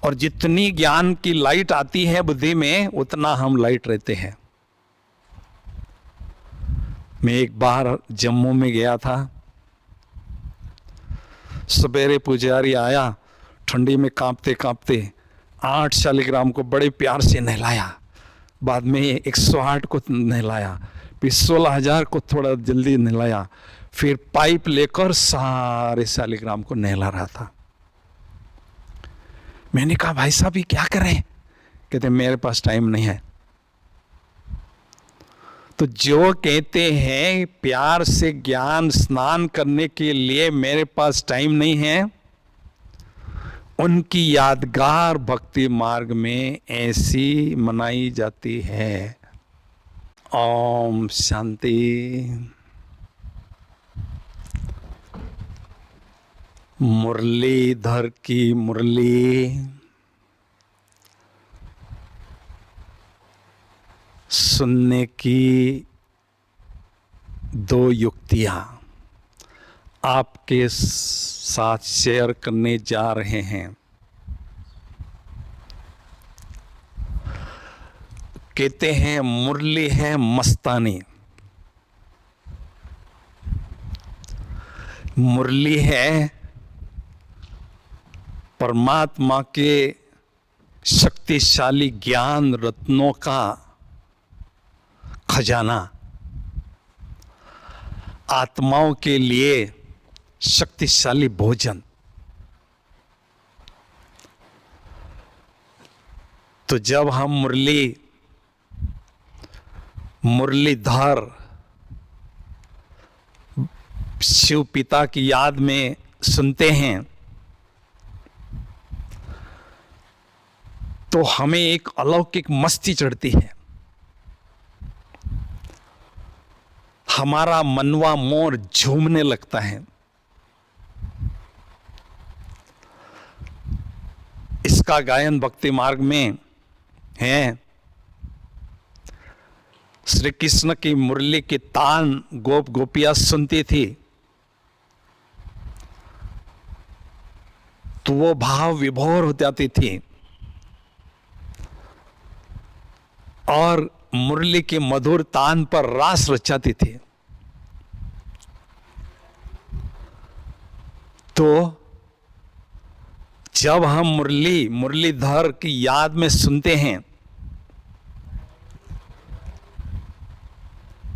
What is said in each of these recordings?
और जितनी ज्ञान की लाइट आती है बुद्धि में, उतना हम लाइट रहते हैं। मैं एक बार जम्मू में गया था। सवेरे पुजारी आया, ठंडी में कांपते कांपते 8 शालिग्राम को बड़े प्यार से नहलाया, बाद में 108 को नहलाया, फिर 16,000 को थोड़ा जल्दी नहलाया, फिर पाइप लेकर सारे शालिग्राम को नहला रहा था। मैंने कहा भाई साहब ये क्या करें? कहते मेरे पास टाइम नहीं है। तो जो कहते हैं प्यार से ज्ञान स्नान करने के लिए मेरे पास टाइम नहीं है, उनकी यादगार भक्ति मार्ग में ऐसी मनाई जाती है। ओम शांति। मुरलीधर की मुरली सुनने की 2 युक्तियां आपके साथ शेयर करने जा रहे हैं। कहते हैं मुरली है मस्तानी, मुरली है परमात्मा के शक्तिशाली ज्ञान रत्नों का खजाना, आत्माओं के लिए शक्तिशाली भोजन। तो जब हम मुरलीधर शिव पिता की याद में सुनते हैं, तो हमें एक अलौकिक मस्ती चढ़ती है। हमारा मनवा मोर झूमने लगता है। इसका गायन भक्ति मार्ग में है। श्री कृष्ण की मुरली की तान गोप गोपियां सुनती थी, तो वो भाव विभोर हो जाती थी और मुरली के मधुर तान पर रास रचाती थी। तो जब हम मुरलीधर की याद में सुनते हैं,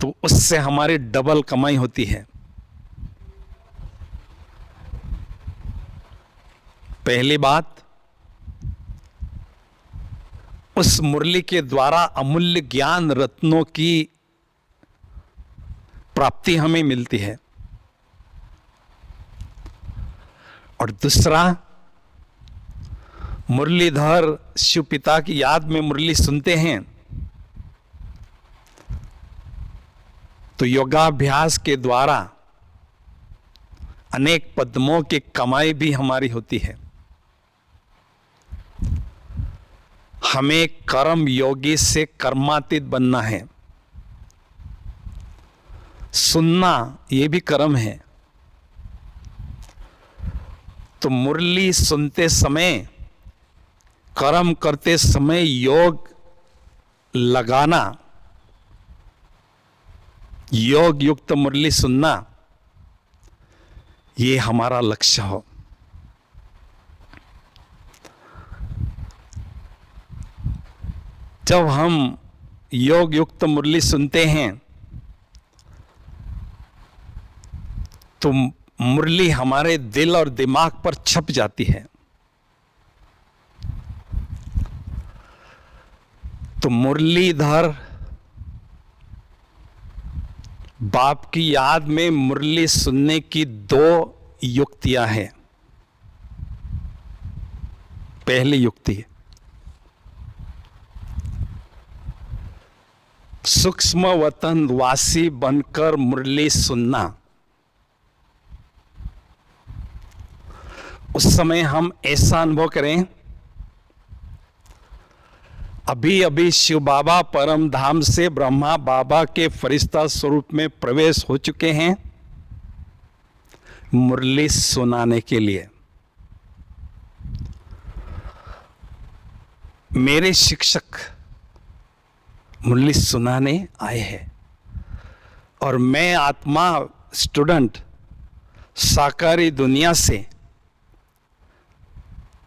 तो उससे हमारी डबल कमाई होती है। पहली बात, उस मुरली के द्वारा अमूल्य ज्ञान रत्नों की प्राप्ति हमें मिलती है। और दूसरा, मुरलीधर शिव पिता की याद में मुरली सुनते हैं, तो योगाभ्यास के द्वारा अनेक पद्मों की कमाई भी हमारी होती है। हमें कर्म योगी से कर्मातीत बनना है। सुनना ये भी कर्म है। तो मुरली सुनते समय, कर्म करते समय योग लगाना, योग युक्त मुरली सुनना, ये हमारा लक्ष्य हो। जब हम योग युक्त मुरली सुनते हैं, तो मुरली हमारे दिल और दिमाग पर छप जाती है। तो मुरलीधर बाप की याद में मुरली सुनने की 2 युक्तियां हैं। पहली युक्ति, सूक्ष्म वतन वासी बनकर मुरली सुनना। उस समय हम ऐसा अनुभव करें, अभी अभी शिव बाबा परम धाम से ब्रह्मा बाबा के फरिश्ता स्वरूप में प्रवेश हो चुके हैं मुरली सुनाने के लिए। मेरे शिक्षक मुरली सुनाने आए हैं और मैं आत्मा स्टूडेंट साकारी दुनिया से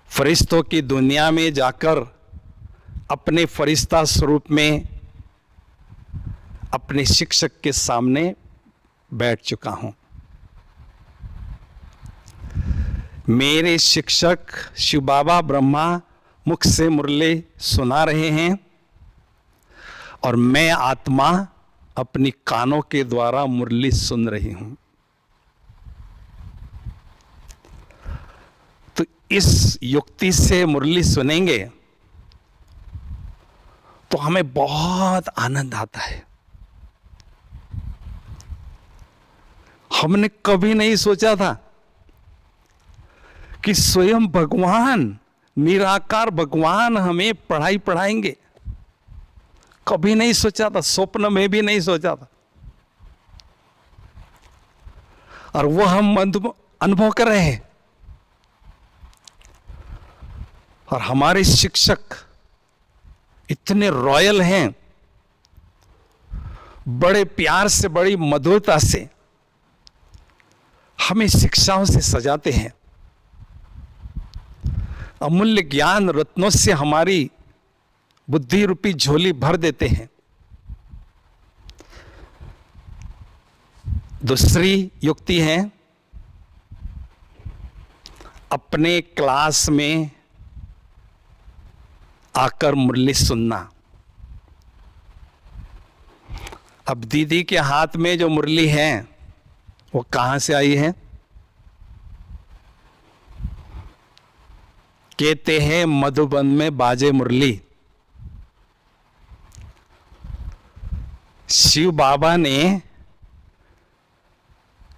फरिश्तों की दुनिया में जाकर अपने फरिश्ता स्वरूप में अपने शिक्षक के सामने बैठ चुका हूं। मेरे शिक्षक शिव बाबा ब्रह्मा मुख से मुरली सुना रहे हैं और मैं आत्मा अपनी कानों के द्वारा मुरली सुन रही हूं। तो इस युक्ति से मुरली सुनेंगे तो हमें बहुत आनंद आता है। हमने कभी नहीं सोचा था कि स्वयं भगवान, निराकार भगवान हमें पढ़ाई पढ़ाएंगे। कभी नहीं सोचा था, स्वप्न में भी नहीं सोचा था। और वो हम अनुभव कर रहे हैं। और हमारे शिक्षक इतने रॉयल हैं, बड़े प्यार से, बड़ी मधुरता से हमें शिक्षाओं से सजाते हैं। अमूल्य ज्ञान रत्नों से हमारी बुद्धि रूपी झोली भर देते हैं। दूसरी युक्ति है अपने क्लास में आकर मुरली सुनना। अब दीदी के हाथ में जो मुरली है वो कहां से आई है? कहते हैं मधुबन में बाजे मुरली। शिव बाबा ने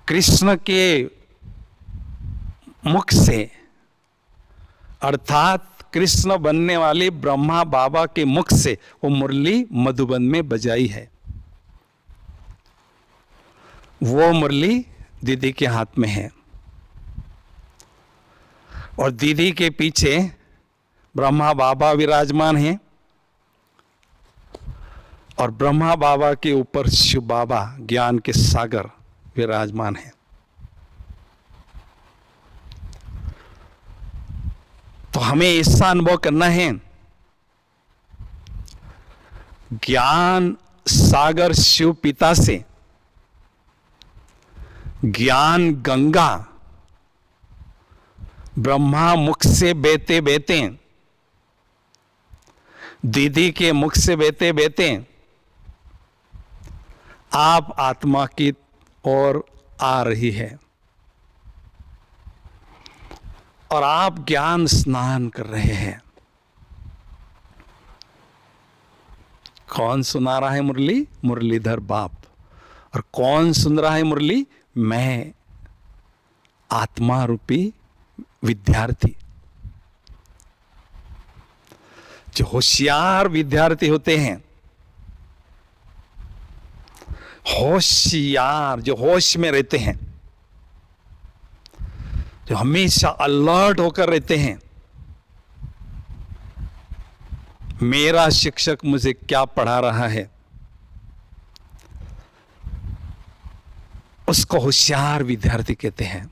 कृष्ण के मुख से, अर्थात कृष्ण बनने वाले ब्रह्मा बाबा के मुख से वो मुरली मधुबन में बजाई है। वो मुरली दीदी के हाथ में है और दीदी के पीछे ब्रह्मा बाबा विराजमान हैं और ब्रह्मा बाबा के ऊपर शिव बाबा ज्ञान के सागर विराजमान हैं। तो हमें ऐसा अनुभव करना है, ज्ञान सागर शिव पिता से ज्ञान गंगा ब्रह्मा मुख से बहते बहते, दीदी के मुख से बहते बहते आप आत्मा की ओर आ रही है और आप ज्ञान स्नान कर रहे हैं। कौन सुना रहा है मुरली? मुरलीधर बाप। और कौन सुन रहा है मुरली? मैं, आत्मा रूपी विद्यार्थी। जो होशियार विद्यार्थी होते हैं, होशियार, जो होश में रहते हैं, जो हमेशा अलर्ट होकर रहते हैं, मेरा शिक्षक मुझे क्या पढ़ा रहा है, उसको होशियार विद्यार्थी कहते हैं।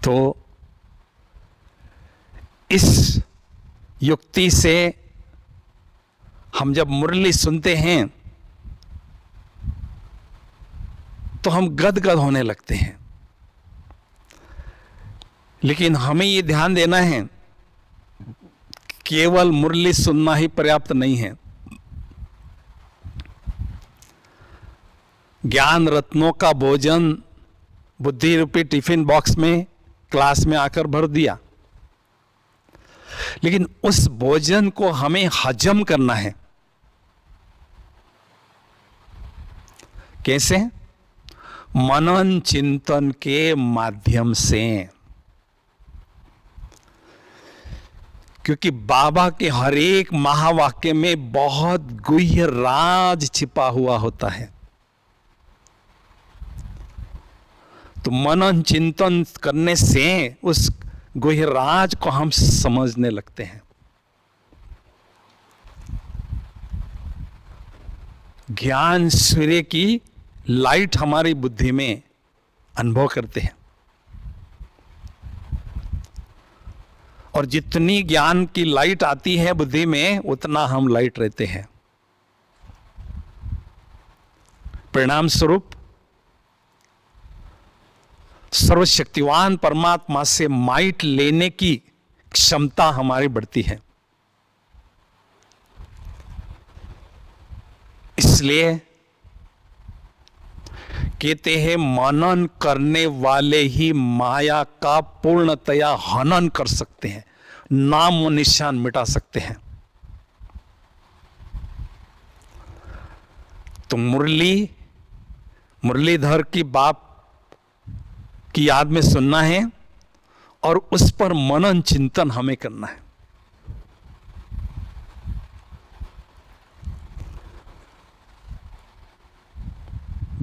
तो इस युक्ति से हम जब मुरली सुनते हैं तो हम गदगद होने लगते हैं। लेकिन हमें ये ध्यान देना है, केवल मुरली सुनना ही पर्याप्त नहीं है। ज्ञान रत्नों का भोजन बुद्धि रूपी टिफिन बॉक्स में क्लास में आकर भर दिया, लेकिन उस भोजन को हमें हजम करना है। कैसे? मनन चिंतन के माध्यम से। क्योंकि बाबा के हर एक महावाक्य में बहुत गुह्य राज छिपा हुआ होता है। तो मनन चिंतन करने से उस गुह्यराज को हम समझने लगते हैं। ज्ञान सूर्य की लाइट हमारी बुद्धि में अनुभव करते हैं, और जितनी ज्ञान की लाइट आती है बुद्धि में, उतना हम लाइट रहते हैं। परिणाम स्वरूप सर्वशक्तिवान परमात्मा से माइट लेने की क्षमता हमारी बढ़ती है। इसलिए कहते हैं, मनन करने वाले ही माया का पूर्णतया हनन कर सकते हैं, नाम और निशान मिटा सकते हैं। तो मुरलीधर की बाप की याद में सुनना है और उस पर मनन चिंतन हमें करना है।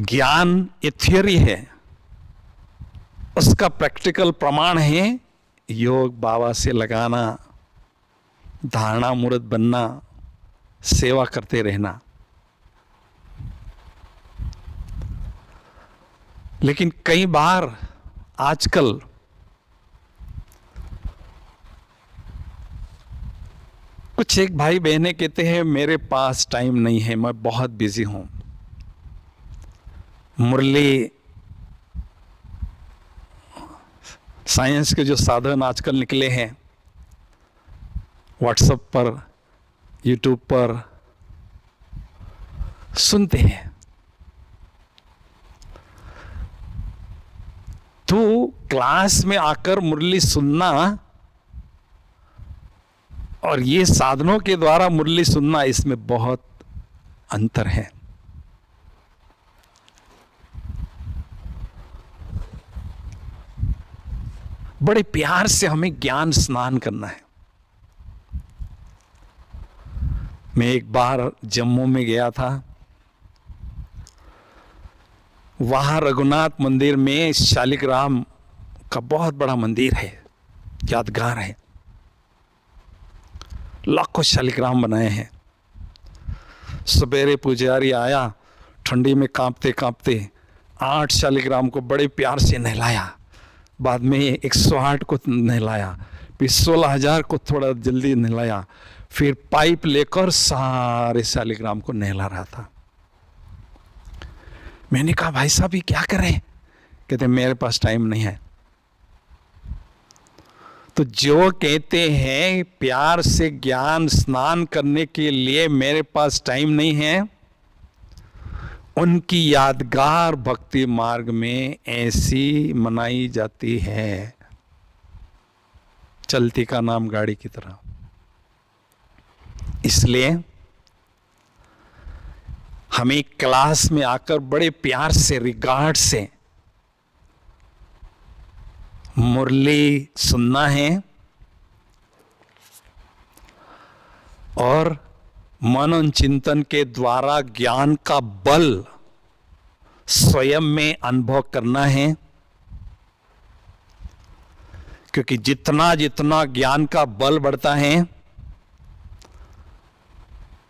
ज्ञान ये थियरी है, उसका प्रैक्टिकल प्रमाण है योग, बाबा से लगाना, धारणा मूर्त बनना, सेवा करते रहना। लेकिन कई बार आजकल कुछ एक भाई बहनें कहते हैं, मेरे पास टाइम नहीं है, मैं बहुत बिजी हूं। मुरली साइंस के जो साधन आजकल निकले हैं, व्हाट्सएप पर, यूट्यूब पर सुनते हैं, तो क्लास में आकर मुरली सुनना और ये साधनों के द्वारा मुरली सुनना, इसमें बहुत अंतर है। बड़े प्यार से हमें ज्ञान स्नान करना है। मैं एक बार जम्मू में गया था, वहां रघुनाथ मंदिर में शालिग्राम का बहुत बड़ा मंदिर है, यादगार है, लाखों शालिग्राम बनाए हैं। सवेरे पुजारी आया, ठंडी में कांपते कांपते 8 शालिग्राम को बड़े प्यार से नहलाया, बाद में 108 को नहलाया, फिर 16,000 को थोड़ा जल्दी नहलाया, फिर पाइप लेकर सारे शालिग्राम को नहला रहा था। मैंने कहा, भाई साहब ये क्या कर रहे हैं? कहते मेरे पास टाइम नहीं है। तो जो कहते हैं प्यार से ज्ञान स्नान करने के लिए मेरे पास टाइम नहीं है, उनकी यादगार भक्ति मार्ग में ऐसी मनाई जाती है, चलती का नाम गाड़ी की तरह। इसलिए हमें क्लास में आकर बड़े प्यार से, रिगार्ड से मुरली सुनना है और मनन चिंतन के द्वारा ज्ञान का बल स्वयं में अनुभव करना है। क्योंकि जितना जितना ज्ञान का बल बढ़ता है,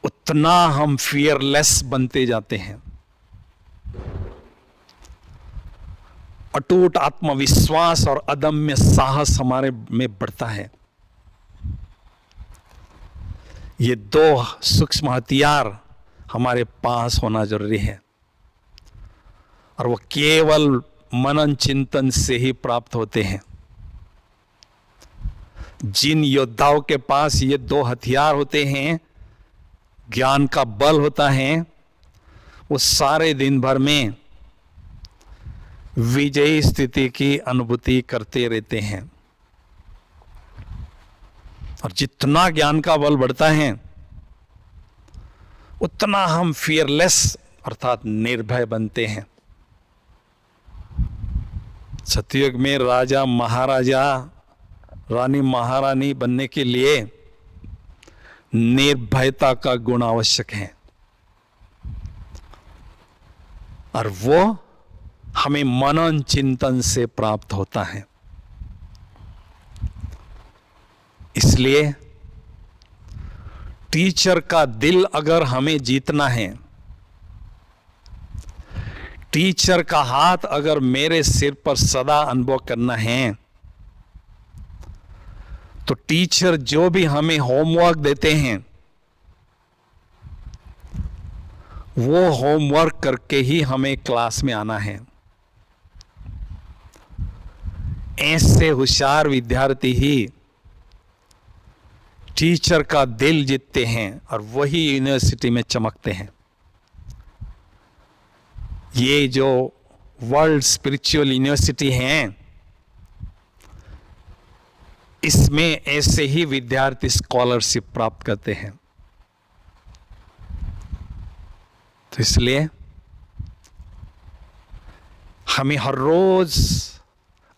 उतना हम फियरलेस बनते जाते हैं। अटूट आत्मविश्वास और अदम्य साहस हमारे में बढ़ता है। ये 2 सूक्ष्म हथियार हमारे पास होना जरूरी है, और वो केवल मनन चिंतन से ही प्राप्त होते हैं। जिन योद्धाओं के पास ये 2 हथियार होते हैं, ज्ञान का बल होता है, वो सारे दिन भर में विजयी स्थिति की अनुभूति करते रहते हैं। और जितना ज्ञान का बल बढ़ता है, उतना हम फियरलेस अर्थात निर्भय बनते हैं। सतयुग में राजा महाराजा, रानी महारानी बनने के लिए निर्भयता का गुण आवश्यक है, और वो हमें मनन चिंतन से प्राप्त होता है। इसलिए टीचर का दिल अगर हमें जीतना है, टीचर का हाथ अगर मेरे सिर पर सदा अनुभव करना है, तो टीचर जो भी हमें होमवर्क देते हैं वो होमवर्क करके ही हमें क्लास में आना है। ऐसे होशियार विद्यार्थी ही टीचर का दिल जीतते हैं और वही यूनिवर्सिटी में चमकते हैं। ये जो वर्ल्ड स्पिरिचुअल यूनिवर्सिटी हैं, इसमें ऐसे ही विद्यार्थी स्कॉलरशिप प्राप्त करते हैं। तो इसलिए हमें हर रोज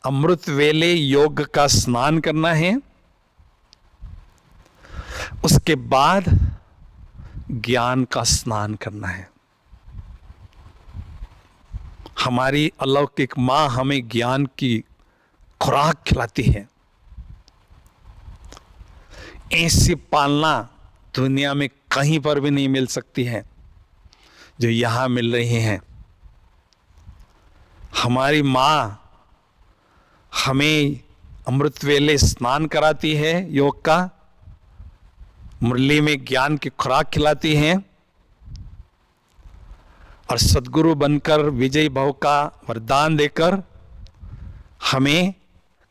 अमृत वेले योग का स्नान करना है, उसके बाद ज्ञान का स्नान करना है। हमारी अलौकिक मां हमें ज्ञान की खुराक खिलाती है। ऐसी पालना दुनिया में कहीं पर भी नहीं मिल सकती है जो यहां मिल रही हैं। हमारी मां हमें अमृत वेले स्नान कराती है, योग का, मुरली में ज्ञान की खुराक खिलाती हैं और सद्गुरु बनकर विजयी भव का वरदान देकर हमें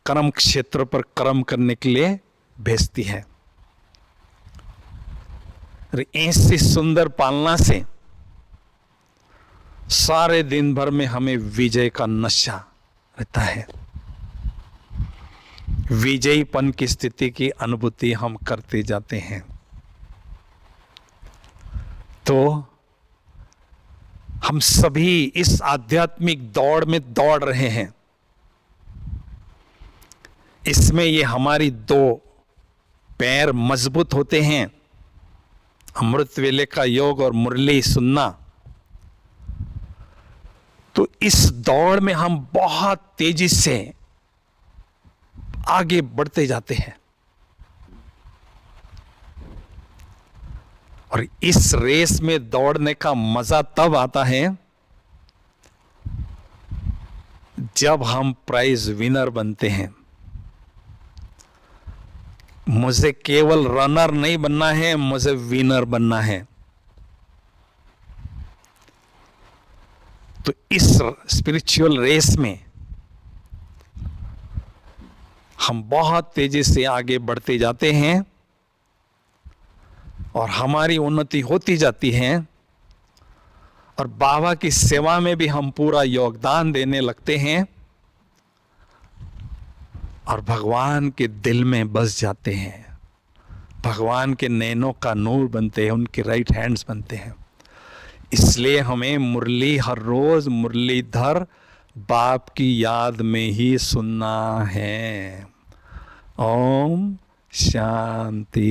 कर्म क्षेत्र पर कर्म करने के लिए भेजती है। ऐसी सुंदर पालना से सारे दिन भर में हमें विजय का नशा रहता है। विजयीपन की स्थिति की अनुभूति हम करते जाते हैं। तो हम सभी इस आध्यात्मिक दौड़ में दौड़ रहे हैं। इसमें ये हमारी दो पैर मजबूत होते हैं, अमृत वेले का योग और मुरली सुनना। तो इस दौड़ में हम बहुत तेजी से आगे बढ़ते जाते हैं और इस रेस में दौड़ने का मजा तब आता है जब हम प्राइज विनर बनते हैं। मुझे केवल रनर नहीं बनना है, मुझे विनर बनना है। तो इस स्पिरिचुअल रेस में हम बहुत तेजी से आगे बढ़ते जाते हैं और हमारी उन्नति होती जाती है और बाबा की सेवा में भी हम पूरा योगदान देने लगते हैं और भगवान के दिल में बस जाते हैं, भगवान के नैनों का नूर बनते हैं, उनके राइट हैंड्स बनते हैं। इसलिए हमें मुरली हर रोज मुरलीधर बाप की याद में ही सुनना है। ओम शांति।